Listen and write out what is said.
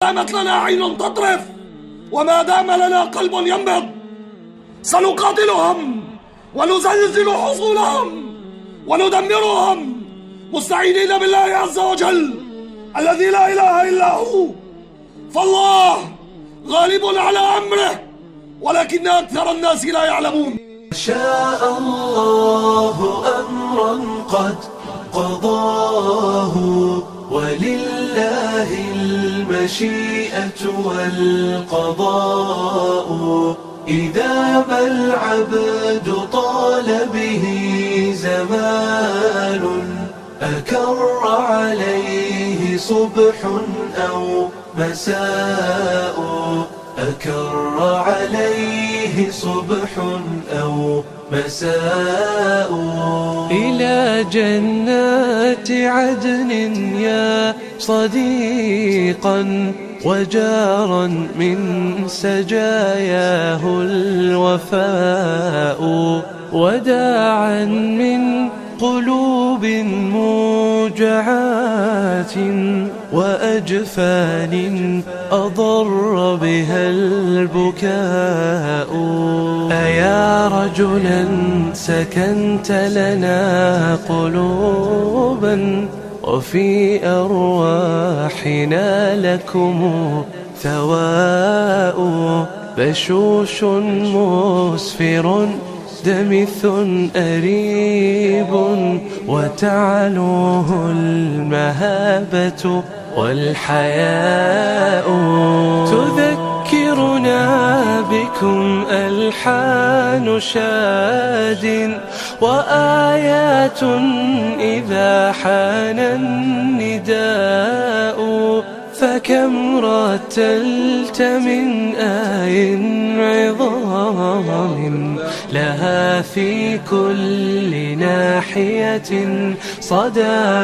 دامت لنا عين تطرف وما دام لنا قلب ينبض سنقاتلهم ونزلزل حصونهم وندمرهم مستعينين بالله عز وجل الذي لا إله إلا هو. فالله غالب على أمره ولكن أكثر الناس لا يعلمون. شاء الله أمرا قد قضاه ولله المشيئة والقضاء. إذا ما العبد طال به زمان أكر عليه صبح أو مساء أكر عليه صبح أو مساء. إلى جنات عدن يا صديقا وجارا من سجاياه الوفاء وداعا من قلوب موجعات وأجفان أضر بها البكاء. أيا رجلا سكنت لنا قلوبا وفي أرواحنا لكم ثواء. بشوش مسفر دمث أريب وتعلوه المهابة والحياء. تذكرنا بكم ألحان شاد وآيات إذا حان النداء. فكم رتلت من آي عظام لها في كل ناحية صدى.